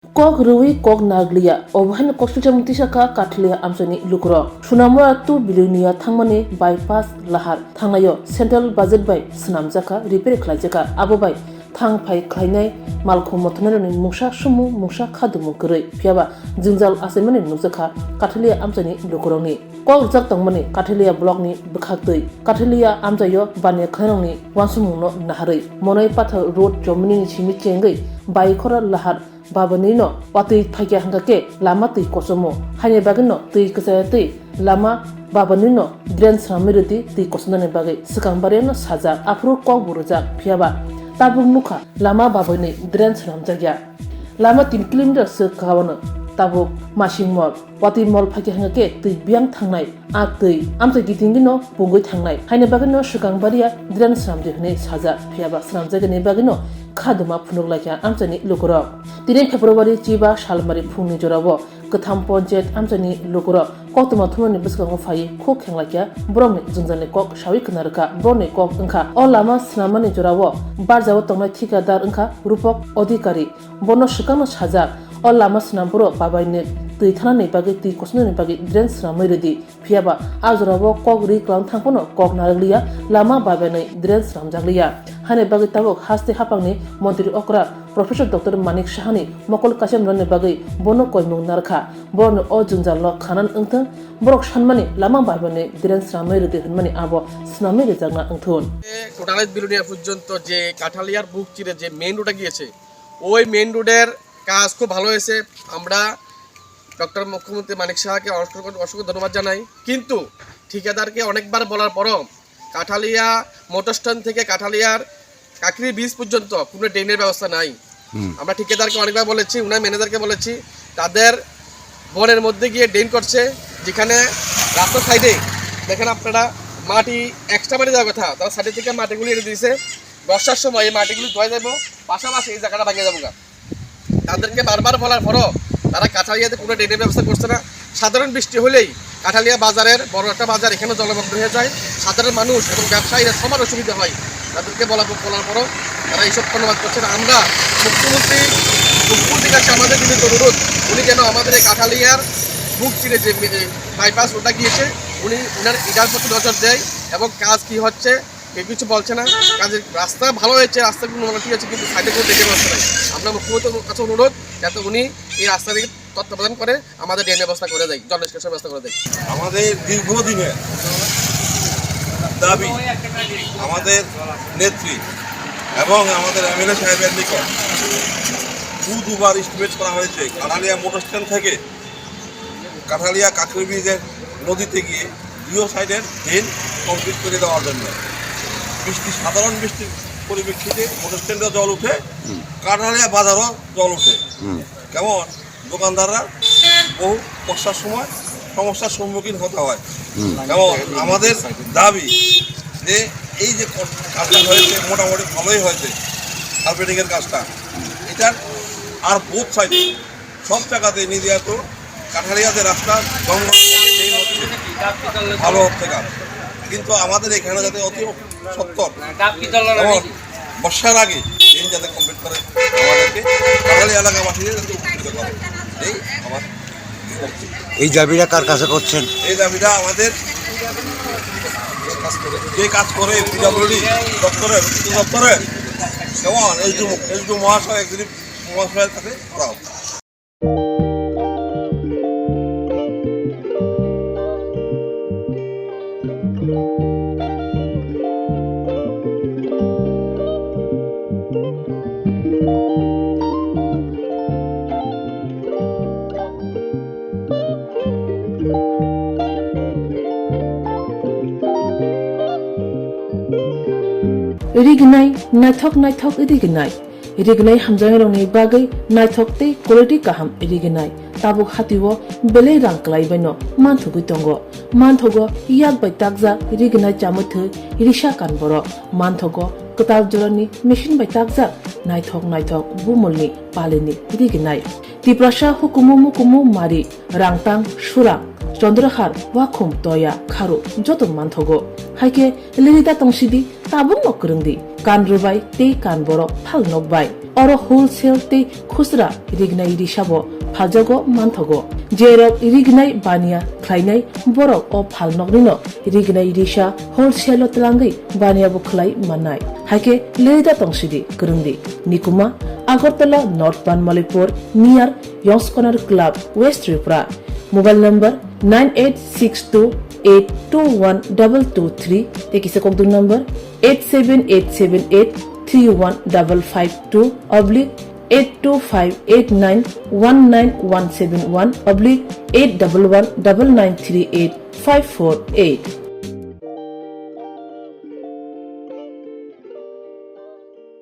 Kok Rwnai kok Narwliya obhain kostilja mutisaka Kathaliya amsani Lukurog Swnamriliya tu bilunia thangmani bypass lahar thanglayo central budget by Swnamjaka repair Khlaijaka abobai thangphai khlainai malkho mothonani mungsa sumu mungsa khadumu koroi phiaba jingjal asaimani nujaka Kathaliya amsani Lukurogni kok jak tangmani Kathaliya block ni bkhaktoi Kathaliya amjayo bane khairongni wansumungno naharei monai pathar road jomini chimi chengai baikora lahar Babanino watui thagya hangake lama tui kosomo hanya bagino tui kesaya tui lama babanino drain Swnamriliya tui kosonane bagai sekangbariano saja afro kok burujak phiaba tabuk mukha lama babani drain Swnamjakya lama 3 km sekawana tabuk masing mall watui mall phagya hangake tui biang thangnai a tui amsa gitingino bungoi thangnai hanya bagino sekangbariya drain Swnamjakni saja phiaba Swnamjakni bagino khaduma phunuklayka amchani Lukurog 3 February chiba salmari phungni jorabo katham ponjet amchani Lukurog koktuma thumani biskango phai kho khenglakya boromni jungjani kok sawi knarka borni kok engkha o lama snamani jorabo barjawo tongnai thikadar engkha rupok adhikari bono sikano sajak o lama snampuro babaine tui thanani bagi tui kosnani bagi drain Swnamriliya phiaba ajorabo kok ri klang thangpono kok Narwliya lama babaine drain Swnamjakliya hane bagi tabok haste hapangni mantri okra Professor Dr. Manik Shahani mokol kasem ranne bagi bono koimung narkha borno o jungjalo khanan engthang borok sanmani lama baibane drain Swnamriliya hunmani abo Swnamriliya jagna engthun টোটালাইজ Belonia পর্যন্ত যে কাঠালিয়ার বুক চিরে যে main রোডে গিয়েছে ওই main রোডের কাজ খুব ভালো হয়েছে আমরা ডক্টর মুখ্যমন্ত্রী মানিক শাহকে অসংখ্য ধন্যবাদ জানাই কিন্তু ঠিকাদারকে অনেকবার বলার পরও কাঠালিয়া মোটর স্ট্যান্ড থেকে কাঠালিয়ার কাকরি ব্রিজ পর্যন্ত কোনো ড্রেনের ব্যবস্থা নাই আমরা ঠিকাদারকে অনেকবার বলেছি উনার ম্যানেজারকে বলেছি তাদের বনের মধ্যে গিয়ে ড্রেন করছে যেখানে রাস্তার সাইডে দেখেন আপনারা মাটি এক্সট্রা মাটি দেওয়ার কথা তারা সাইডে থেকে মাটিগুলি এনে দিয়েছে বর্ষার সময় এই মাটিগুলি ধুয়ে যাবো পাশাপাশি এই জায়গাটা ভাঙিয়ে যাবো তাদেরকে বারবার বলার পরও তারা কাঠালিয়াতে কোনো ড্রেনের ব্যবস্থা করছে না সাধারণ বৃষ্টি হলেই কাঠালিয়া বাজারের বড় একটা বাজার এখানে জলমগ্ন হয়ে যায় সাধারণ মানুষ এবং ব্যবসায়ীরা সবার অসুবিধা হয় তাদেরকে বলার পরও তারা এইসব ধন্যবাদ করছেন আমরা মুখ্যমন্ত্রীর কাছে আমাদের বিনীত অনুরোধ উনি যেন আমাদের এই কাঠালিয়ার বুক চিরে যে বাইপাস রোডটা গিয়েছে উনি ওনার এটার প্রতি নজর দেয় এবং কাজ কি হচ্ছে কেউ কিছু বলছে না কাজের রাস্তা ভালো হয়েছে রাস্তাগুলো ঠিক আছে কিন্তু সাইডে কোনো ড্রেনের ব্যবস্থা নেই আমরা মুখ্যমন্ত্রীর কাছে অনুরোধ যাতে উনি এই রাস্তা থেকে তত্ত্বাবধান করে আমাদের ড্রেনের ব্যবস্থা করে দেয় জল নিষ্কাশনের ব্যবস্থা করে দেয় আমাদের দীর্ঘদিনের দাবি আমাদের নেত্রী এবং আমাদের এমএলএ সাহেবের নিকট দুবার এস্টিমেট করা হয়েছে কাঠালিয়া মোটর স্ট্যান্ড থেকে কাঠালিয়া কাকরি ব্রিজের নদীতে গিয়ে দুই সাইডের ড্রেন কমপ্লিট করে দেওয়ার জন্য সাধারণ বৃষ্টির পরিপ্রেক্ষিতে মোটর স্ট্যান্ডেও জল উঠে কাঠালিয়া বাজারও জল উঠে কেমন দোকানদাররা বহু বর্ষার সময় সমস্যার সম্মুখীন হতে হয় যেমন আমাদের দাবি যে এই যে কাজটা হয়েছে মোটামুটি ভালোই হয়েছে কার্পেটিংয়ের কাজটা এটার আর বোথ সাইডে সব জায়গাতে নির্যাত কাঠালিয়াতে রাস্তা হচ্ছে ভালো হচ্ছে কাজ কিন্তু আমাদের এখানে যাতে অতি সত্তর যেমন বর্ষার আগে ট্রেন যাতে কমপ্লিট করে আমাদেরকে কাঠালিয়া এলাকাবাসীদের যাতে উপকৃত করে এই আমার এই দাবিটা কার কাছে করছেন এই দাবিটা আমাদের যে কাজ করে পিডব্লিউডি দপ্তরে যেমন এসডি মহাশয় একদিন মহাশয়ের কাছে করা হবে Rignai naithok rignai hamjangrongni bagai naithok tei quality kaham rignai tabuk hatiwo belai rang klaibaino manthugui tongo manthogo yak bai takja rignai chamuthoi risa kanboro manthogo katal jorani machine bai takja naithok bumulni palini rignai tiprasa hukumu mari rangtang surang Chandrahar wakhum toya kharu joto manthogo haike lirita tongsidi tabung nokrungdi kan rubai tei kan borok phal nokbai oro wholesale te khusra rignai risabo phajago manthogo jerok rignai bania khlainai borok o phalnognino rignai risa wholesale tlangai bania bo khlai manai haike leida tongsidi kurungdi nikuma Agartala North Banmalipur near Yongs Corner Club West Tripura mobile number 9862821223 tekisa kokdu number 87878315552 oblique 82589191171 oblique 8119938 548